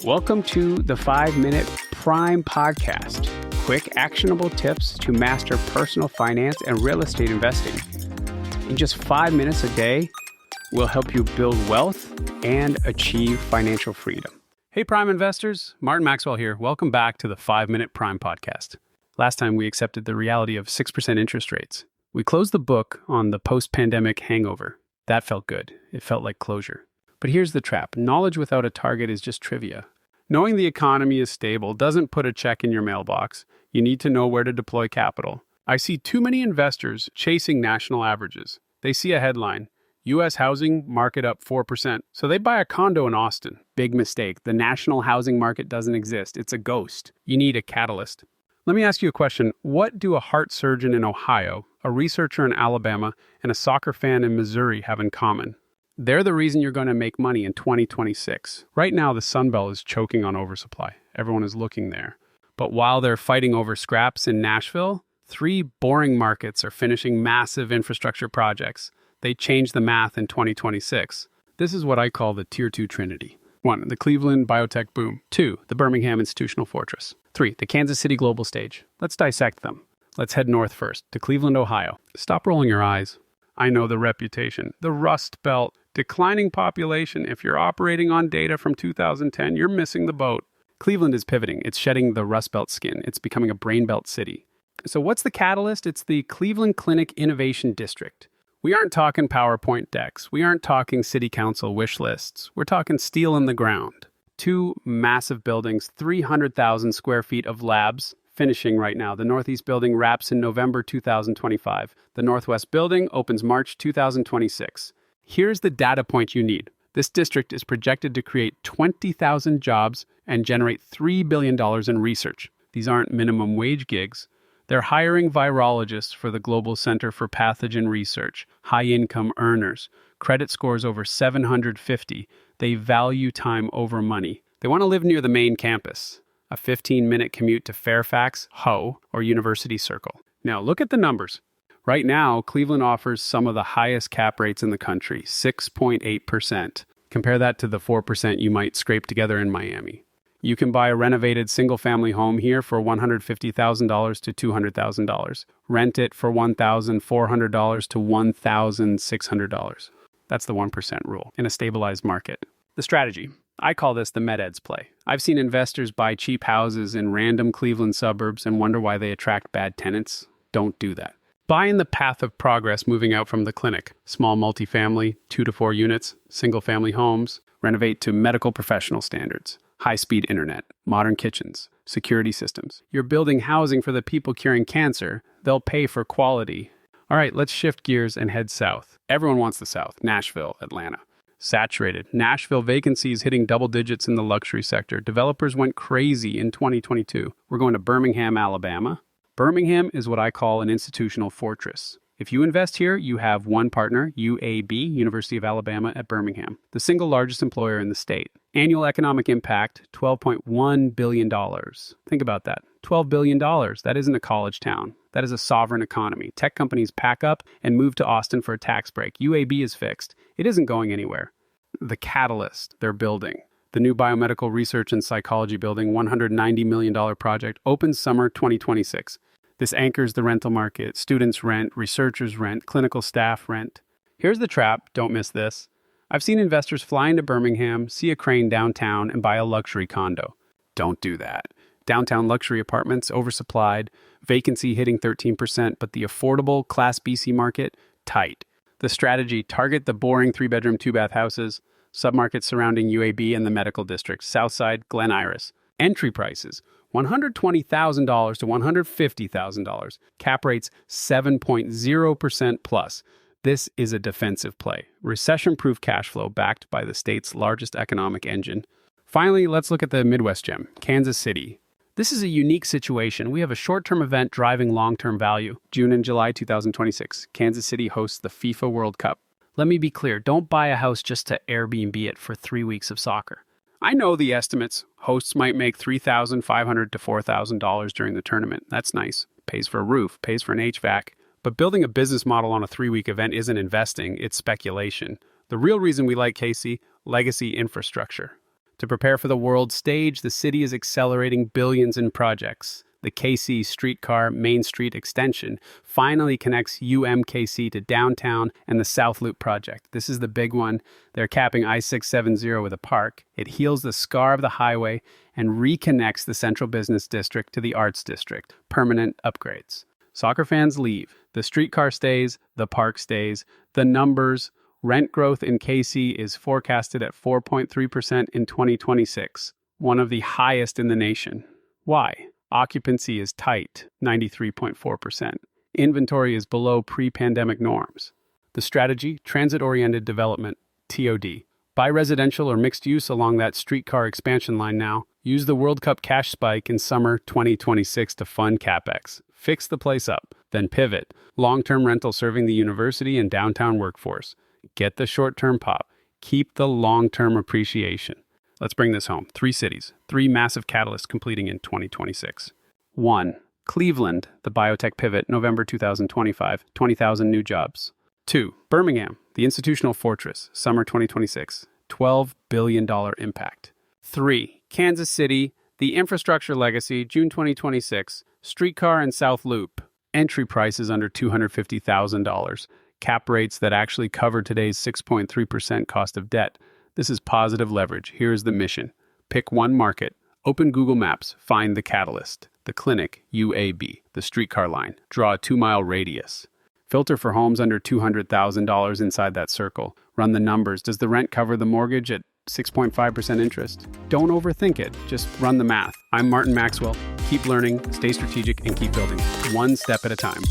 Welcome to the 5-Minute Prime Podcast. Quick, actionable tips to master personal finance and real estate investing. In just 5 minutes a day, we'll help you build wealth and achieve financial freedom. Hey, Prime investors. Martin Maxwell here. Welcome back to the 5-Minute Prime Podcast. Last time we accepted the reality of 6% interest rates. We closed the book on the post-pandemic hangover. That felt good. It felt like closure. But here's the trap. Knowledge without a target is just trivia. Knowing the economy is stable doesn't put a check in your mailbox. You need to know where to deploy capital. I see too many investors chasing national averages. They see a headline, U.S. housing market up 4%. So they buy a condo in Austin. Big mistake. The national housing market doesn't exist. It's a ghost. You need a catalyst. Let me ask you a question. What do a heart surgeon in Ohio, a researcher in Alabama, and a soccer fan in Missouri have in common? They're the reason you're going to make money in 2026. Right now, the Sun Belt is choking on oversupply. Everyone is looking there. But while they're fighting over scraps in Nashville, 3 boring markets are finishing massive infrastructure projects. They change the math in 2026. This is what I call the Tier 2 Trinity. 1. The Cleveland biotech boom. 2. The Birmingham institutional fortress. 3. The Kansas City global stage. Let's dissect them. Let's head north first, to Cleveland, Ohio. Stop rolling your eyes. I know the reputation. The Rust Belt. Declining population. If you're operating on data from 2010, you're missing the boat. Cleveland is pivoting. It's shedding the Rust Belt skin. It's becoming a brain belt city. So what's the catalyst? It's the Cleveland Clinic Innovation District. We aren't talking PowerPoint decks. We aren't talking city council wish lists. We're talking steel in the ground. 2 massive buildings, 300,000 square feet of labs, finishing right now. The Northeast building wraps in November 2025. The Northwest building opens March 2026. Here's the data point you need. This district is projected to create 20,000 jobs and generate $3 billion in research. These aren't minimum wage gigs. They're hiring virologists for the Global Center for Pathogen Research, high-income earners, credit scores over 750. They value time over money. They want to live near the main campus, a 15-minute commute to Fairfax, Ho, or University Circle. Now, look at the numbers. Right now, Cleveland offers some of the highest cap rates in the country, 6.8%. Compare that to the 4% you might scrape together in Miami. You can buy a renovated single-family home here for $150,000 to $200,000. Rent it for $1,400 to $1,600. That's the 1% rule in a stabilized market. The strategy. I call this the med-eds play. I've seen investors buy cheap houses in random Cleveland suburbs and wonder why they attract bad tenants. Don't do that. Buy in the path of progress moving out from the clinic. Small multifamily, 2 to 4 units, single-family homes. Renovate to medical professional standards. High-speed internet, modern kitchens, security systems. You're building housing for the people curing cancer. They'll pay for quality. All right, let's shift gears and head south. Everyone wants the South. Nashville, Atlanta. Saturated. Nashville vacancies hitting double digits in the luxury sector. Developers went crazy in 2022. We're going to Birmingham, Alabama. Birmingham is what I call an institutional fortress. If you invest here, you have one partner, UAB, University of Alabama at Birmingham, the single largest employer in the state. Annual economic impact, $12.1 billion. Think about that. $12 billion. That isn't a college town. That is a sovereign economy. Tech companies pack up and move to Austin for a tax break. UAB is fixed. It isn't going anywhere. The catalyst they're building. The new biomedical research and psychology building, $190 million project, opens summer 2026. This anchors the rental market. Students rent, researchers rent, clinical staff rent. Here's the trap. Don't miss this. I've seen investors fly into Birmingham, see a crane downtown, and buy a luxury condo. Don't do that. Downtown luxury apartments, oversupplied, vacancy hitting 13%, but the affordable Class BC market, tight. The strategy, target the boring 3-bedroom, 2-bath houses, submarkets surrounding UAB and the medical district, Southside, Glen Iris. Entry prices, $120,000 to $150,000. Cap rates 7.0% plus. This is a defensive play. Recession-proof cash flow backed by the state's largest economic engine. Finally, let's look at the Midwest gem, Kansas City. This is a unique situation. We have a short-term event driving long-term value. June and July 2026, Kansas City hosts the FIFA World Cup. Let me be clear, don't buy a house just to Airbnb it for 3 weeks of soccer. I know the estimates. Hosts might make $3,500 to $4,000 during the tournament. That's nice. Pays for a roof, pays for an HVAC. But building a business model on a 3-week event isn't investing, it's speculation. The real reason we like KC, legacy infrastructure. To prepare for the world stage, the city is accelerating billions in projects. The KC streetcar Main Street extension finally connects UMKC to downtown and the South Loop project. This is the big one. They're capping I-670 with a park. It heals the scar of the highway and reconnects the central business district to the arts district. Permanent upgrades. Soccer fans leave. The streetcar stays. The park stays. The numbers. Rent growth in KC is forecasted at 4.3% in 2026, one of the highest in the nation. Why? Occupancy is tight, 93.4%. Inventory is below pre-pandemic norms. The strategy, transit-oriented development, TOD. Buy residential or mixed use along that streetcar expansion line now. Use the World Cup cash spike in summer 2026 to fund CapEx. Fix the place up. Then pivot. Long-term rental serving the university and downtown workforce. Get the short-term pop. Keep the long-term appreciation. Let's bring this home. 3 cities, 3 massive catalysts completing in 2026. 1. Cleveland, the Biotech Pivot, November 2025, 20,000 new jobs. 2. Birmingham, the institutional fortress, summer 2026, $12 billion impact. 3. Kansas City, the infrastructure legacy, June 2026, streetcar and South Loop. Entry prices under $250,000. Cap rates that actually cover today's 6.3% cost of debt. This is positive leverage. Here is the mission. Pick one market. Open Google Maps. Find the catalyst. The clinic, UAB. The streetcar line. Draw a 2-mile radius. Filter for homes under $200,000 inside that circle. Run the numbers. Does the rent cover the mortgage at 6.5% interest? Don't overthink it. Just run the math. I'm Martin Maxwell. Keep learning, stay strategic, and keep building. One step at a time.